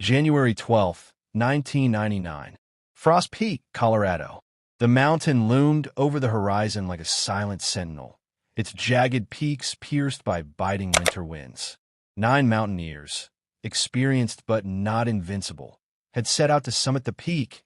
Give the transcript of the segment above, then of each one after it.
January 12, 1999. Frost Peak, Colorado. The mountain loomed over the horizon like a silent sentinel, its jagged peaks pierced by biting winter winds. 9 mountaineers, experienced but not invincible, had set out to summit the peak,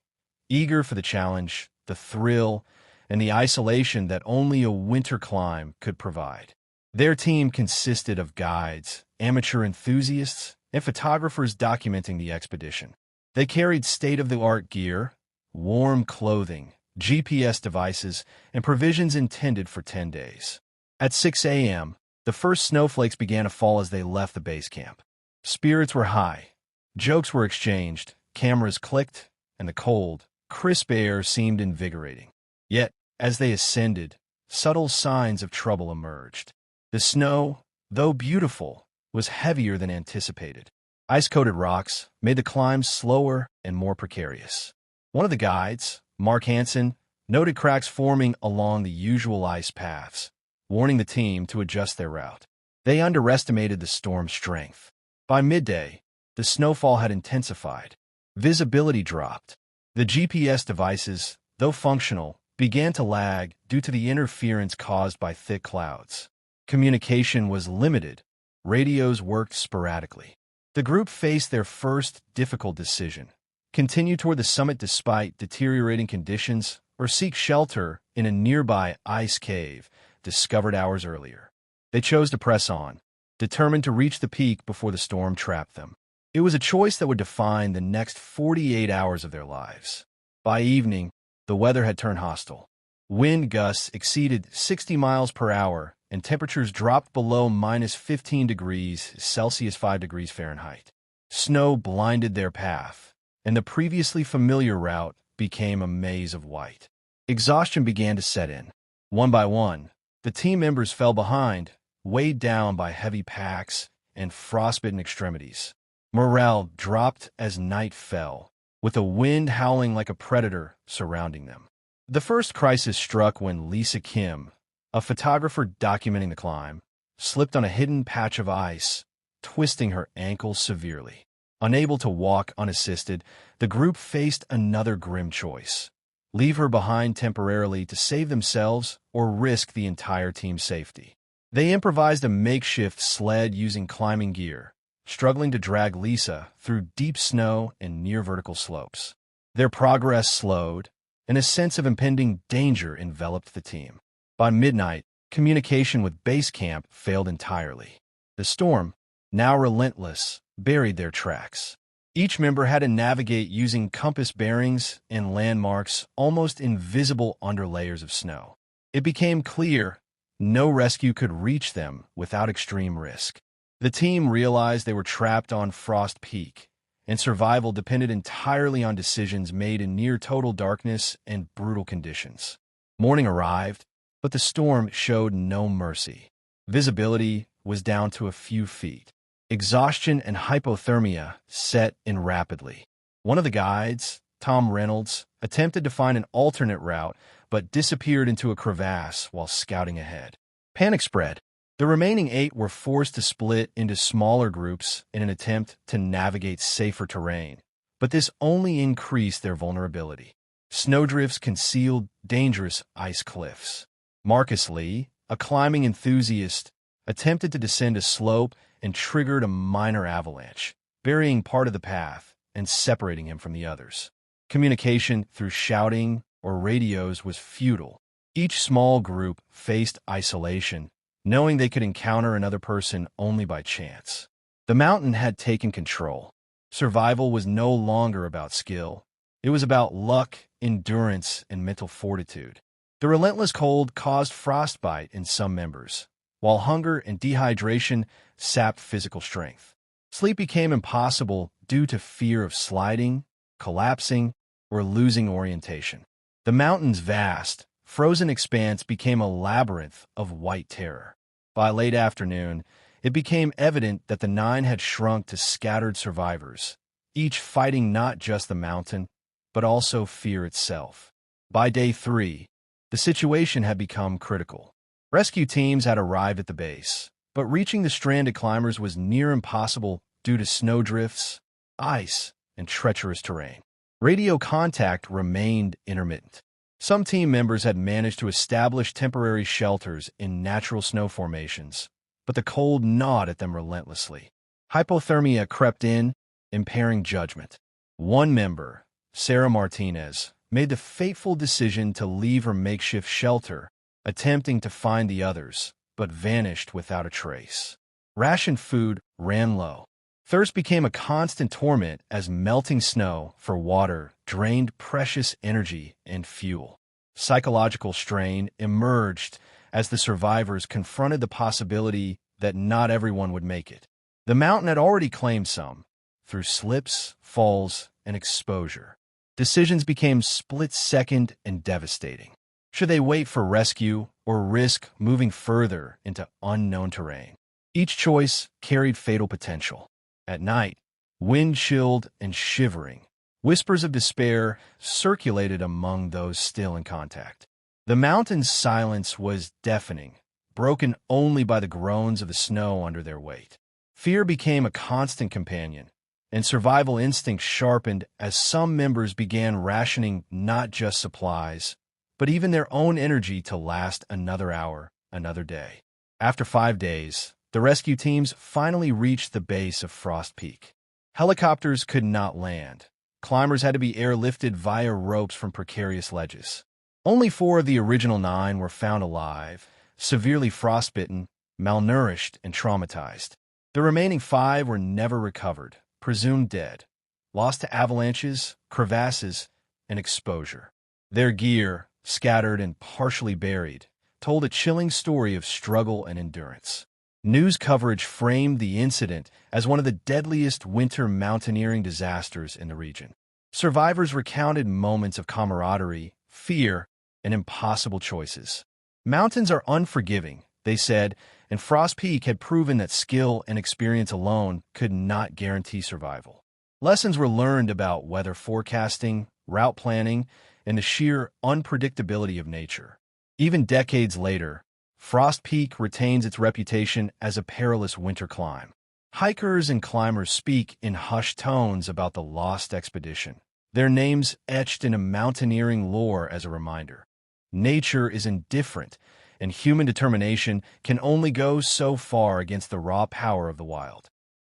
eager for the challenge, the thrill, and the isolation that only a winter climb could provide. Their team consisted of guides, amateur enthusiasts, and photographers documenting the expedition. They carried state-of-the-art gear, warm clothing, GPS devices, and provisions intended for 10 days. At 6 a.m., the first snowflakes began to fall as they left the base camp. Spirits were high. Jokes were exchanged, cameras clicked, and the cold, crisp air seemed invigorating. Yet, as they ascended, subtle signs of trouble emerged. The snow, though beautiful, was heavier than anticipated. Ice-coated rocks made the climb slower and more precarious. One of the guides, Mark Hansen, noted cracks forming along the usual ice paths, warning the team to adjust their route. They underestimated the storm's strength. By midday, the snowfall had intensified. Visibility dropped. The GPS devices, though functional, began to lag due to the interference caused by thick clouds. Communication was limited. Radios worked sporadically. The group faced their first difficult decision: continue toward the summit despite deteriorating conditions, or seek shelter in a nearby ice cave discovered hours earlier. They chose to press on, determined to reach the peak before the storm trapped them. It was a choice that would define the next 48 hours of their lives. By evening, the weather had turned hostile. Wind gusts exceeded 60 miles per hour, and temperatures dropped below -15 degrees Celsius 5 degrees Fahrenheit. Snow blinded their path, and the previously familiar route became a maze of white. Exhaustion began to set in. One by one, the team members fell behind, weighed down by heavy packs and frostbitten extremities. Morale dropped as night fell, with the wind howling like a predator surrounding them. The first crisis struck when Lisa Kim, a photographer documenting the climb, slipped on a hidden patch of ice, twisting her ankle severely. Unable to walk unassisted, the group faced another grim choice: leave her behind temporarily to save themselves or risk the entire team's safety. They improvised a makeshift sled using climbing gear, struggling to drag Lisa through deep snow and near-vertical slopes. Their progress slowed, and a sense of impending danger enveloped the team. By midnight, communication with base camp failed entirely. The storm, now relentless, buried their tracks. Each member had to navigate using compass bearings and landmarks almost invisible under layers of snow. It became clear no rescue could reach them without extreme risk. The team realized they were trapped on Frost Peak, and survival depended entirely on decisions made in near-total darkness and brutal conditions. Morning arrived, but the storm showed no mercy. Visibility was down to a few feet. Exhaustion and hypothermia set in rapidly. One of the guides, Tom Reynolds, attempted to find an alternate route, but disappeared into a crevasse while scouting ahead. Panic spread. The remaining 8 were forced to split into smaller groups in an attempt to navigate safer terrain, but this only increased their vulnerability. Snowdrifts concealed dangerous ice cliffs. Marcus Lee, a climbing enthusiast, attempted to descend a slope and triggered a minor avalanche, burying part of the path and separating him from the others. Communication through shouting or radios was futile. Each small group faced isolation, knowing they could encounter another person only by chance. The mountain had taken control. Survival was no longer about skill. It was about luck, endurance, and mental fortitude. The relentless cold caused frostbite in some members, while hunger and dehydration sapped physical strength. Sleep became impossible due to fear of sliding, collapsing, or losing orientation. The mountain's vast, frozen expanse became a labyrinth of white terror. By late afternoon, it became evident that the 9 had shrunk to scattered survivors, each fighting not just the mountain, but also fear itself. By day 3, the situation had become critical. Rescue teams had arrived at the base, but reaching the stranded climbers was near impossible due to snowdrifts, ice, and treacherous terrain. Radio contact remained intermittent. Some team members had managed to establish temporary shelters in natural snow formations, but the cold gnawed at them relentlessly. Hypothermia crept in, impairing judgment. One member, Sarah Martinez, made the fateful decision to leave her makeshift shelter, attempting to find the others, but vanished without a trace. Rationed food ran low. Thirst became a constant torment as melting snow for water drained precious energy and fuel. Psychological strain emerged as the survivors confronted the possibility that not everyone would make it. The mountain had already claimed some, through slips, falls, and exposure. Decisions became split-second and devastating. Should they wait for rescue or risk moving further into unknown terrain? Each choice carried fatal potential. At night, wind-chilled and shivering, whispers of despair circulated among those still in contact. The mountain's silence was deafening, broken only by the groans of the snow under their weight. Fear became a constant companion, and survival instincts sharpened as some members began rationing not just supplies, but even their own energy to last another hour, another day. After 5 days, the rescue teams finally reached the base of Frost Peak. Helicopters could not land. Climbers had to be airlifted via ropes from precarious ledges. Only 4 of the original 9 were found alive, severely frostbitten, malnourished, and traumatized. The remaining 5 were never recovered, presumed dead, lost to avalanches, crevasses, and exposure. Their gear, scattered and partially buried, told a chilling story of struggle and endurance. News coverage framed the incident as one of the deadliest winter mountaineering disasters in the region. Survivors recounted moments of camaraderie, fear, and impossible choices. Mountains are unforgiving, they said, and Frost Peak had proven that skill and experience alone could not guarantee survival. Lessons were learned about weather forecasting, route planning, and the sheer unpredictability of nature. Even decades later, Frost Peak retains its reputation as a perilous winter climb. Hikers and climbers speak in hushed tones about the lost expedition, their names etched into mountaineering lore as a reminder. Nature is indifferent, and human determination can only go so far against the raw power of the wild.